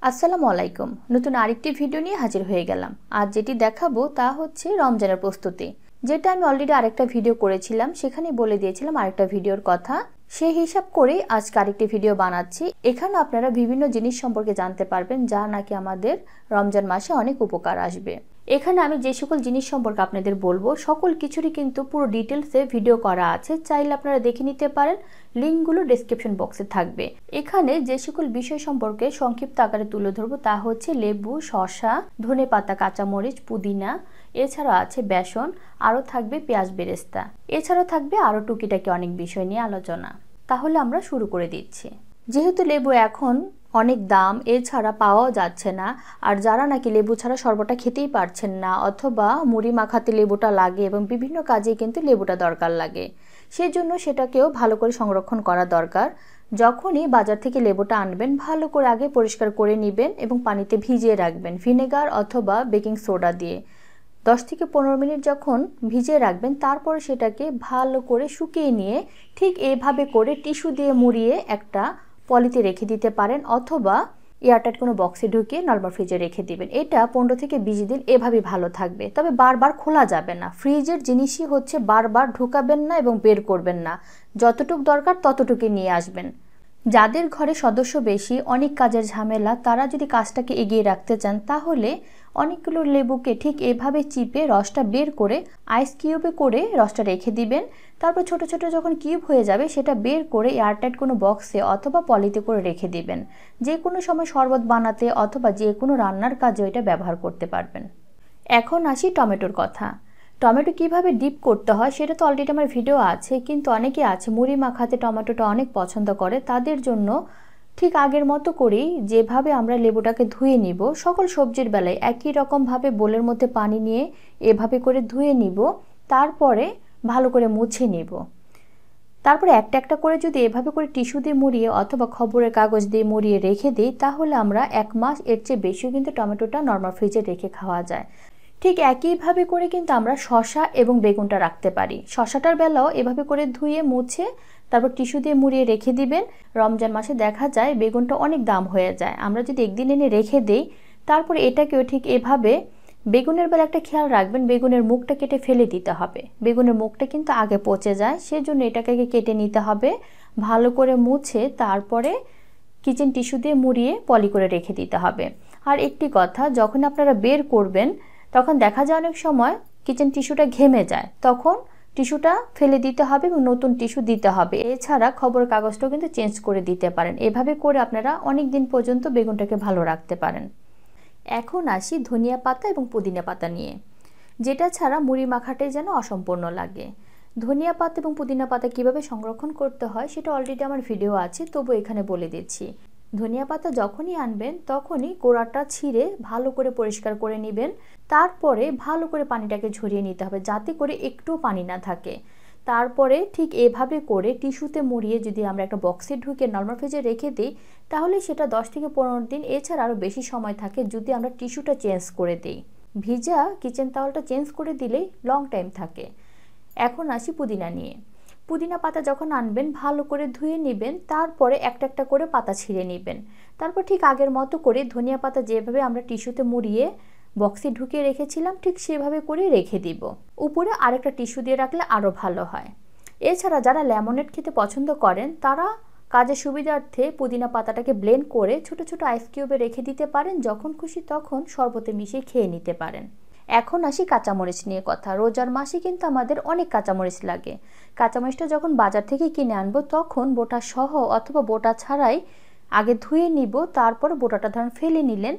আসসালামু আলাইকুম। নতুন আরেকটি ভিডিও নিয়ে হাজির হয়ে গেলাম। আজ যেটি দেখাবো তা হচ্ছে রমজানের প্রস্তুতি, যেটা আমি অলরেডি আরেকটা ভিডিও করেছিলাম, সেখানে বলে দিয়েছিলাম আরেকটা ভিডিওর কথা। সেই হিসাব করে আজকে আরেকটি ভিডিও বানাচ্ছি। এখানে আপনারা বিভিন্ন জিনিস সম্পর্কে জানতে পারবেন যা নাকি আমাদের রমজান মাসে অনেক উপকার আসবে। এখানে আমি যে সকল জিনিস সম্পর্কে আপনাদের বলবো সকল কিছুরই কিন্তু পুরো ডিটেলসে ভিডিও করা আছে, চাইলে আপনারা দেখে নিতে পারেন। লিঙ্কগুলো ডেসক্রিপশন বক্সে থাকবে। এখানে যে সকল বিষয় সম্পর্কে সংক্ষিপ্ত আকারে তুলে ধরবো তা হচ্ছে লেবু, শসা, ধনেপাতা, কাঁচামরিচ, পুদিনা, এছাড়া আছে বেসন, আরও থাকবে পেঁয়াজ বেরেস্তা, এছাড়াও থাকবে আরও টুকিটাকি অনেক বিষয় নিয়ে আলোচনা। তাহলে আমরা শুরু করে দিচ্ছি। যেহেতু লেবু এখন অনেক দাম, এছাড়া পাওয়াও যাচ্ছে না, আর যারা নাকি লেবু ছাড়া শরবতটা খেতেই পারছেন না অথবা মুড়ি মাখাতে লেবুটা লাগে এবং বিভিন্ন কাজে কিন্তু লেবুটা দরকার লাগে, সেজন্য সেটাকেও ভালো করে সংরক্ষণ করা দরকার। যখনই বাজার থেকে লেবুটা আনবেন ভালো করে আগে পরিষ্কার করে নেবেন এবং পানিতে ভিজিয়ে রাখবেন ভিনেগার অথবা বেকিং সোডা দিয়ে। 10 থেকে 15 মিনিট যখন ভিজিয়ে রাখবেন তারপর সেটাকে ভালো করে শুকিয়ে নিয়ে ঠিক এইভাবে করে টিস্যু দিয়ে মুড়িয়ে একটা পলিতে রেখে দিতে পারেন অথবা এয়ারটাইট কোনো বক্সে ঢুকিয়ে নরমাল ফ্রিজে রেখে দিবেন। এটা 15 থেকে 20 দিন এভাবেই ভালো থাকবে, তবে বারবার খোলা যাবে না। ফ্রিজের জিনিসই হচ্ছে বারবার ঢুকাবেন না এবং বের করবেন না, যতটুকু দরকার ততটুকুই নিয়ে আসবেন। যাদের ঘরে সদস্য বেশি, অনেক কাজের ঝামেলা, তারা যদি কাজটাকে এগিয়ে রাখতে চান তাহলে অনেকগুলো লেবুকে ঠিক এভাবে চিপে রসটা বের করে আইস কিউবে করে রসটা রেখে দিবেন। তারপর ছোট ছোট যখন কিউব হয়ে যাবে সেটা বের করে এয়ারটাইট কোনো বক্সে অথবা পলিতে করে রেখে দিবেন। যে কোনো সময় শরবত বানাতে অথবা যে কোনো রান্নার কাজে এটা ব্যবহার করতে পারবেন। এখন আসি টমেটোর কথা। টমেটো কিভাবে ডিপ করতে হয় সেটা তো অলরেডি আমার ভিডিও আছে, কিন্তু অনেকে আছে মুড়ি মাখাতে টমেটোটা অনেক পছন্দ করে। তাদের জন্য ঠিক আগের মতো করেই যেভাবে আমরা লেবুটাকে ধুয়ে নিব, সকল সবজির বেলায় একই রকমভাবে বোলের মধ্যে পানি নিয়ে এভাবে করে ধুয়ে নিব, তারপরে ভালো করে মুছে নিব। তারপরে একটা একটা করে যদি এভাবে করে টিস্যু দিয়ে মুড়িয়ে অথবা খবরের কাগজ দিয়ে মুড়িয়ে রেখে দিই তাহলে আমরা 1 মাস এর চেয়ে বেশিও কিন্তু টমেটোটা নরমাল ফ্রিজে রেখে খাওয়া যায়। ঠিক একইভাবে করে কিন্তু আমরা শসা এবং বেগুনটা রাখতে পারি। শসাটার বেলাও এভাবে করে ধুয়ে মুছে তারপর টিস্যু দিয়ে মুড়িয়ে রেখে দিবেন। রমজান মাসে দেখা যায় বেগুনটা অনেক দাম হয়ে যায়, আমরা যদি একদিন এনে রেখে দেই তারপর এটাকেও ঠিক এভাবে বেগুনের বেলা একটা খেয়াল রাখবেন, বেগুনের মুখটা কেটে ফেলে দিতে হবে। বেগুনের মুখটা কিন্তু আগে পচে যায়, সেজন্য এটাকে কেটে নিতে হবে। ভালো করে মুছে তারপরে কিচেন টিস্যু দিয়ে মুড়িয়ে পলি করে রেখে দিতে হবে। আর একটি কথা, যখন আপনারা বের করবেন তখন দেখা যায় অনেক সময় কিচেন টিস্যুটা ঘেমে যায়, তখন টিস্যুটা ফেলে দিতে হবে এবং নতুন টিস্যু দিতে হবে। এছাড়া খবরের কাগজটাও কিন্তু চেঞ্জ করে দিতে পারেন। এভাবে করে আপনারা অনেক দিন পর্যন্ত বেগুনটাকে ভালো রাখতে পারেন। এখন আসি ধনিয়া পাতা এবং পুদিনা পাতা নিয়ে, যেটা ছাড়া মুড়ি মাখাটাই যেন অসম্পূর্ণ লাগে। ধনিয়া পাতা এবং পুদিনা পাতা কিভাবে সংরক্ষণ করতে হয় সেটা অলরেডি আমার ভিডিও আছে, তবু এখানে বলে দিচ্ছি। ধনিয়া পাতা যখনই আনবেন তখনই গোড়াটা ছিঁড়ে ভালো করে পরিষ্কার করে নেবেন। তারপরে ভালো করে পানিটাকে ঝরিয়ে নিতে হবে যাতে করে একটুও পানি না থাকে। তারপরে ঠিক এভাবে করে টিস্যুতে মুড়িয়ে যদি আমরা একটা বক্সে ঢুকে নরমাল ফ্রিজে রেখে দিই তাহলে সেটা 10 থেকে 15 দিন, এছাড়া আরও বেশি সময় থাকে যদি আমরা টিস্যুটা চেঞ্জ করে দিই। ভিজা কিচেন টাওয়ালটা চেঞ্জ করে দিলেই লং টাইম থাকে। এখন আসি পুদিনা নিয়ে। পুদিনা পাতা যখন আনবেন ভালো করে ধুয়ে নেবেন, তারপরে একটা একটা করে পাতা ছিঁড়ে নেবেন। তারপর ঠিক আগের মতো করে ধনিয়া পাতা যেভাবে আমরা টিস্যুতে মুড়িয়ে বক্সে ঢুকিয়ে রেখেছিলাম ঠিক সেভাবে করে রেখে দিব। উপরে আরেকটা টিস্যু দিয়ে রাখলে আরও ভালো হয়। এছাড়া যারা লেমনেড খেতে পছন্দ করেন তারা কাজের সুবিধার্থে পুদিনা পাতাটাকে ব্লেন্ড করে ছোট ছোট আইস কিউবে রেখে দিতে পারেন, যখন খুশি তখন শরবতে মিশিয়ে খেয়ে নিতে পারেন। এখন আসি কাঁচামরিচ নিয়ে কথা। রোজার মাসে কিন্তু আমাদের অনেক কাঁচামরিচ লাগে। কাঁচামরিচটা যখন বাজার থেকে কিনে আনবো তখন বোটা সহ অথবা বোটা ছাড়াই আগে ধুয়ে নিব, তারপর বোটাটা ধরেন ফেলে নিলেন,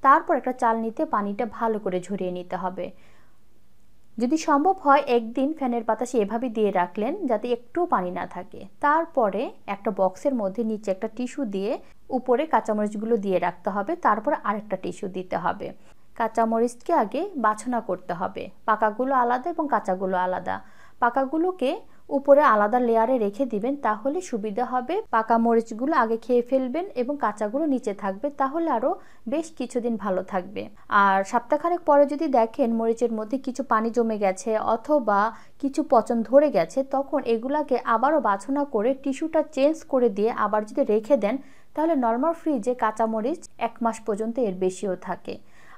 তারপর একটা চালনিতে পানিটা ভালো করে ঝরিয়ে নিতে হবে। যদি সম্ভব হয় একদিন ফ্যানের বাতাসে এভাবে দিয়ে রাখলেন যাতে একটুও পানি না থাকে। তারপরে একটা বক্সের মধ্যে নিচে একটা টিস্যু দিয়ে উপরে কাঁচামরিচগুলো দিয়ে রাখতে হবে, তারপর আরেকটা টিস্যু দিতে হবে। কাঁচামরিচকে আগে বাছনা করতে হবে, পাকাগুলো আলাদা এবং কাঁচাগুলো আলাদা। পাকাগুলোকে উপরে আলাদা লেয়ারে রেখে দিবেন, তাহলে সুবিধা হবে। পাকা মরিচগুলো আগে খেয়ে ফেলবেন এবং কাঁচাগুলো নিচে থাকবে, তাহলে আরও বেশ কিছুদিন ভালো থাকবে। আর সপ্তাহখানেক পরে যদি দেখেন মরিচের মধ্যে কিছু পানি জমে গেছে অথবা কিছু পচন ধরে গেছে, তখন এগুলাকে আবারও বাছনা করে টিস্যুটা চেঞ্জ করে দিয়ে আবার যদি রেখে দেন তাহলে নর্মাল ফ্রিজে কাঁচামরিচ 1 মাস পর্যন্ত এর বেশিও থাকে।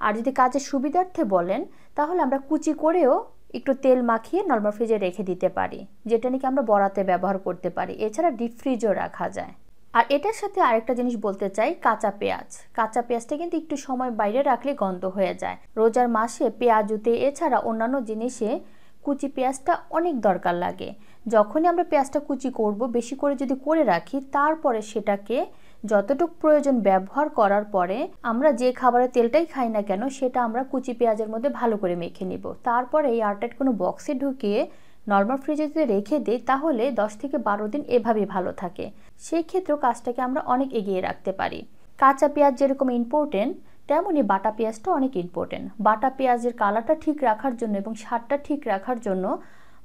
আর যদি কাজের সুবিধার্থে বলেন তাহলে আমরা কুচি করেও একটু তেল মাখিয়ে নর্মাল ফ্রিজে রেখে দিতে পারি, যেটা নাকি আমরা বড়াতে ব্যবহার করতে পারি। এছাড়া ডিপ ফ্রিজও রাখা যায়। আর এটার সাথে আরেকটা জিনিস বলতে চাই, কাঁচা পেঁয়াজ। কাঁচা পেঁয়াজটা কিন্তু একটু সময় বাইরে রাখলে গন্ধ হয়ে যায়। রোজার মাসে পেঁয়াজুতে এছাড়া অন্যান্য জিনিসে কুচি পেঁয়াজটা অনেক দরকার লাগে। যখনই আমরা পেঁয়াজটা কুচি করব, বেশি করে যদি করে রাখি, তারপরে সেটাকে যতটুকু প্রয়োজন ব্যবহার করার পরে আমরা যে খাবারের তেলটাই খাই না কেন সেটা আমরা কুচি পেঁয়াজের মধ্যে ভালো করে মেখে নিব। তারপরে এই এয়ারটাইট কোনো বক্সে ঢুকিয়ে নর্মাল ফ্রিজে যদি রেখে দিই তাহলে 10 থেকে 12 দিন এভাবেই ভালো থাকে। সেই ক্ষেত্রেও কাজটাকে আমরা অনেক এগিয়ে রাখতে পারি। কাঁচা পেঁয়াজ যেরকম ইম্পর্টেন্ট, তেমনই বাটা পেঁয়াজটা অনেক ইম্পর্টেন্ট। বাটা পেঁয়াজের কালারটা ঠিক রাখার জন্য এবং স্বাদটা ঠিক রাখার জন্য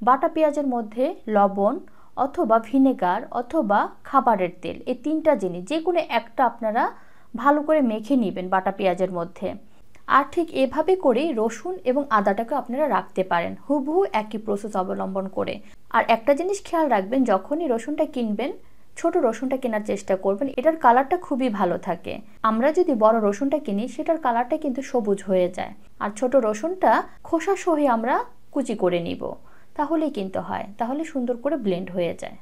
বাটা পেঁয়াজের মধ্যে লবণ অথবা ভিনেগার অথবা খাবারের তেল, এই 3টা জিনিস যে কোনো একটা আপনারা ভালো করে মেখে নেবেন বাটা পেঁয়াজের মধ্যে। আর ঠিক এভাবে করেই রসুন এবং আদাটাকে আপনারা রাখতে পারেন, হুবহু একই প্রসেস অবলম্বন করে। আর একটা জিনিস খেয়াল রাখবেন, যখনই রসুনটা কিনবেন ছোট রসুনটা কেনার চেষ্টা করবেন, এটার কালারটা খুবই ভালো থাকে। আমরা যদি বড় রসুনটা কিনি সেটার কালারটা কিন্তু সবুজ হয়ে যায়। আর ছোট রসুনটা খোসা সহ আমরা কুচি করে নিব, তাহলেই কিনতে হয়, তাহলে সুন্দর করে ব্লেন্ড হয়ে যায়।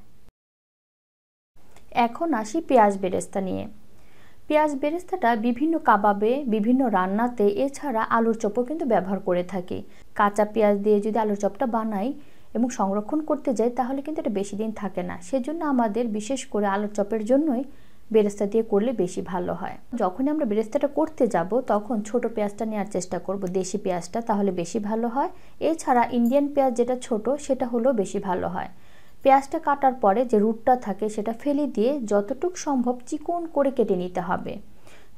এখন আসি পেঁয়াজ বেরেস্তা নিয়ে। পেঁয়াজ বেরেস্তাটা বিভিন্ন কাবাবে, বিভিন্ন রান্নাতে, এছাড়া আলুর চপও কিন্তু ব্যবহার করে থাকি। কাঁচা পেঁয়াজ দিয়ে যদি আলুর চপটা বানাই এবং সংরক্ষণ করতে যাই তাহলে কিন্তু এটা বেশি দিন থাকে না। সেজন্য আমাদের বিশেষ করে আলুর চপের জন্যই বেরেস্তা দিয়ে করলে বেশি ভালো হয়। যখনই আমরা বেরেস্তাটা করতে যাব তখন ছোট পেঁয়াজটা নেওয়ার চেষ্টা করব, দেশি পেঁয়াজটা, তাহলে বেশি ভালো হয়। এছাড়া ইন্ডিয়ান পেঁয়াজ যেটা ছোট সেটা হলেও বেশি ভালো হয়। পেঁয়াজটা কাটার পরে যে রুটটা থাকে সেটা ফেলে দিয়ে যতটুক সম্ভব চিকন করে কেটে নিতে হবে।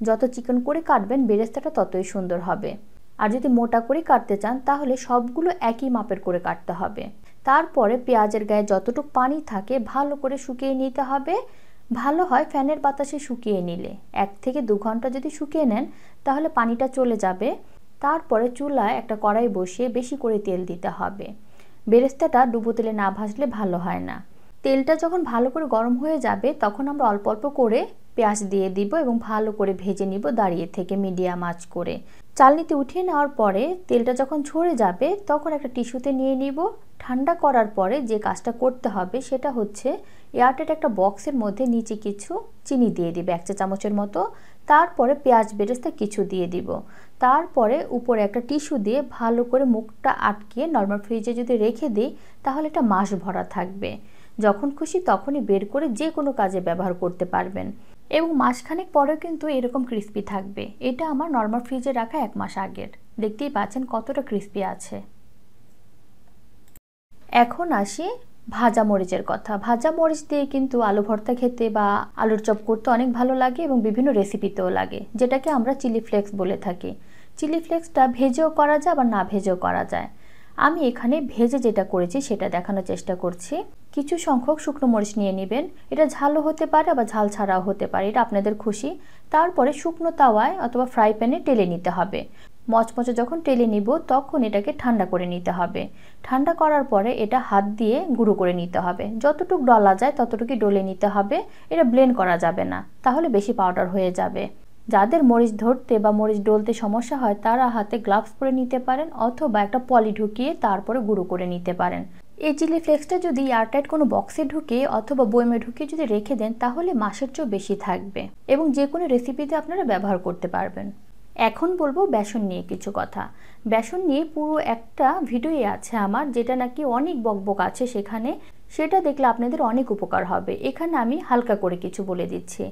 যত চিকন করে কাটবেন বেরেস্তাটা ততই সুন্দর হবে। আর যদি মোটা করে কাটতে চান তাহলে সবগুলো একই মাপের করে কাটতে হবে। তারপরে পেঁয়াজের গায়ে যতটুক পানি থাকে ভালো করে শুকিয়ে নিতে হবে। ভালো হয় ফ্যানের বাতাসে শুকিয়ে নিলে। 1 থেকে 2 ঘন্টা যদি শুকিয়ে নেন তাহলে পানিটা চলে যাবে। তারপরে চুলায় একটা কড়াই বসিয়ে বেশি করে তেল দিতে হবে। বেরেস্তাটা ডুবো তেলে না ভাজলে ভালো হয় না। তেলটা যখন ভালো করে গরম হয়ে যাবে তখন আমরা অল্প অল্প করে পেঁয়াজ দিয়ে দিব এবং ভালো করে ভেজে নিব দাঁড়িয়ে থেকে মিডিয়াম আঁচ করে। চালনিতে উঠিয়ে নেওয়ার পরে তেলটা যখন ঝরে যাবে তখন একটা টিস্যুতে নিয়ে নিব। ঠান্ডা করার পরে যে কাজটা করতে হবে সেটা হচ্ছে এয়ারটাইট একটা বক্সের মধ্যে নিচে কিছু চিনি দিয়ে দিবে 1 চা চামচের মতো। তারপরে পেঁয়াজ বেরেস্তা কিছু দিয়ে দিব। তারপরে উপরে একটা টিস্যু দিয়ে ভালো করে মুখটা আটকিয়ে নর্মাল ফ্রিজে যদি রেখে দিই তাহলে এটা মাস ভরা থাকবে। যখন খুশি তখনই বের করে যে কোনো কাজে ব্যবহার করতে পারবেন এবং মাসখানেক পরেও কিন্তু এরকম ক্রিস্পি থাকবে। এটা আমার নর্মাল ফ্রিজে রাখা 1 মাস আগের। দেখতেই পাচ্ছেন কতটা ক্রিস্পি আছে। এখন আসি ভাজা মরিচের কথা। ভাজা মরিচ দিয়ে কিন্তু আলু ভর্তা খেতে বা আলুর চপ করতে অনেক ভালো লাগে এবং বিভিন্ন রেসিপিতেও লাগে, যেটাকে আমরা চিলি ফ্লেক্স বলে থাকি। চিলি ফ্লেক্সটা ভেজেও করা যায় আবার না ভেজেও করা যায়। আমি এখানে ভেজে যেটা করেছি সেটা দেখানোর চেষ্টা করছি। কিছু সংখ্যক শুকনো মরিচ নিয়ে নেবেন। এটা ঝালও হতে পারে আবার ঝাল ছাড়াও হতে পারে, এটা আপনাদের খুশি। তারপরে শুকনো তাওয়ায় অথবা ফ্রাই প্যানে টেলে নিতে হবে। মচমচে যখন টেলে নিব তখন এটাকে ঠান্ডা করে নিতে হবে। ঠান্ডা করার পরে এটা হাত দিয়ে গুঁড়ো করে নিতে হবে। যতটুকু ডলা যায় ততটুকুই ডলে নিতে হবে। এটা ব্লেন্ড করা যাবে না, তাহলে বেশি পাউডার হয়ে যাবে। যাদের মরিচ ধরতে বা মরিচ ডলতে সমস্যা হয় তারা হাতে গ্লাভস পরে নিতে পারেন অথবা একটা পলি ঢুকিয়ে তারপরে গুঁড়ো করে নিতে পারেন। এই চিলি ফ্লেক্সটা যদি এয়ারটাইট কোনো বক্সে ঢুকিয়ে অথবা বয়মে ঢুকিয়ে যদি রেখে দেন তাহলে মাসের চেয়েও বেশি থাকবে এবং যে কোনো রেসিপিতে আপনারা ব্যবহার করতে পারবেন। এখন বলবো বেসন নিয়ে কিছু কথা। বেসন নিয়ে পুরো একটা ভিডিওই আছে আমার, যেটা নাকি অনেক বকবক আছে সেখানে, সেটা দেখলে আপনাদের অনেক উপকার হবে। এখানে আমি হালকা করে কিছু বলে দিচ্ছি।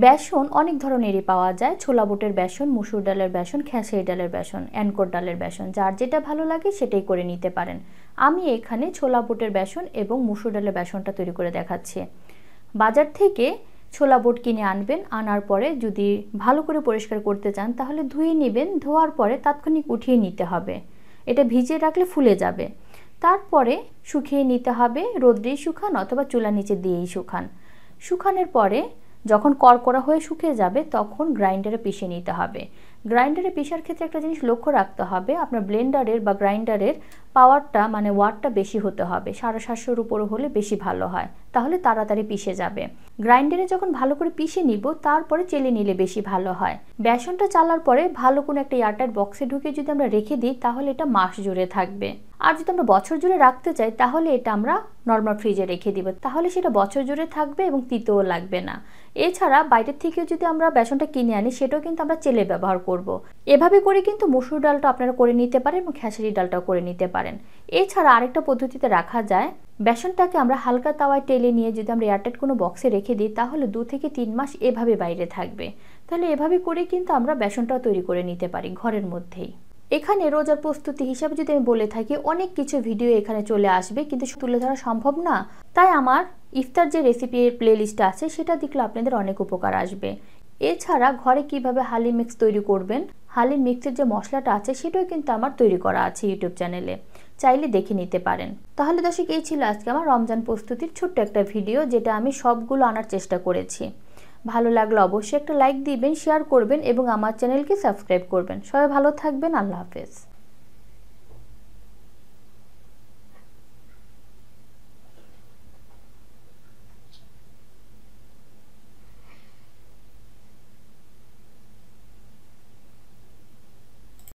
বেসন অনেক ধরনেরই পাওয়া যায়। ছোলা বুটের বেসন, মসুর ডালের বেসন, খেসারি ডালের বেসন, অ্যানকোর ডালের বেসন, যার যেটা ভালো লাগে সেটাই করে নিতে পারেন। আমি এখানে ছোলা বুটের বেসন এবং মসুর ডালের বেসনটা তৈরি করে দেখাচ্ছি। বাজার থেকে ছোলা বুট কিনে আনবেন। আনার পরে যদি ভালো করে পরিষ্কার করতে চান তাহলে ধুয়ে নেবেন। ধোয়ার পরে তাৎক্ষণিক উঠিয়ে নিতে হবে, এটা ভিজিয়ে রাখলে ফুলে যাবে। তারপরে শুকিয়ে নিতে হবে। রোদ্রেই শুকান অথবা চুলা নিচে দিয়েই শুকান। শুকানোর পরে যখন করকরা হয়ে শুকিয়ে যাবে তখন গ্রাইন্ডারে পিষে নিতে হবে। গ্রাইন্ডারে পিষার ক্ষেত্রে একটা জিনিস লক্ষ্য রাখতে হবে, আপনার ব্লেন্ডারের বা গ্রাইন্ডারের পাওয়ারটা মানে ওয়াটটা বেশি হতে হবে, 750-এর উপরে হলে বেশি ভালো হয়, তাহলে তাড়াতাড়ি পিষে যাবে। গ্রাইন্ডারে যখন ভালো করে পিষে নিব তারপরে চেলে নিলে বেশি ভালো হয়। বেসনটা চালার পরে ভালো কোনো একটা এয়ারটাইট বক্সে ঢুকে যদি আমরা রেখে দিই তাহলে এটা মাস জুড়ে থাকবে। আর যদি আমরা বছর জুড়ে রাখতে চাই তাহলে এটা আমরা নর্মাল ফ্রিজে রেখে দিব, তাহলে সেটা বছর জুড়ে থাকবে এবং তিতেও লাগবে না। এছাড়া বাইরের থেকে যদি আমরা বেসনটা কিনে আনি সেটাও কিন্তু আমরা চেলে ব্যবহার করব। এভাবে করে কিন্তু মসুর ডালটা আপনারা করে নিতে পারেন এবং খেসারি ডালটাও করে নিতে পারেন। এছাড়া আরেকটা পদ্ধতিতে রাখা যায়, বেসনটাকে আমরা হালকা তাওয়ায় টেলে নিয়ে যদি আমরা এয়ারটাইট কোনো বক্সে রেখে দিই তাহলে 2 থেকে 3 মাস এভাবে বাইরে থাকবে। তাহলে এভাবে করে কিন্তু আমরা বেসনটাও তৈরি করে নিতে পারি ঘরের মধ্যেই। এখানে রোজার প্রস্তুতি হিসাবে যদি আমি বলে থাকি অনেক কিছু ভিডিও এখানে চলে আসবে, কিন্তু তুলে ধরা সম্ভব না। তাই আমার ইফতার যে রেসিপির প্লেলিস্টটা আছে সেটা দেখলে আপনাদের অনেক উপকার আসবে। এছাড়া ঘরে কিভাবে হালিম মিক্স তৈরি করবেন, হালিম মিক্সের যে মশলাটা আছে সেটাও কিন্তু আমার তৈরি করা আছে ইউটিউব চ্যানেলে, চাইলে দেখে নিতে পারেন। তাহলে দর্শক, এই ছিল আজকে আমার রমজান প্রস্তুতির ছোট্ট একটা ভিডিও, যেটা আমি সবগুলো আনার চেষ্টা করেছি। ভালো লাগলে অবশ্যই একটা লাইক দিবেন, শেয়ার করবেন এবং আমার চ্যানেলকে সাবস্ক্রাইব করবেন। সবাই ভালো থাকবেন, আল্লাহ হাফেজ।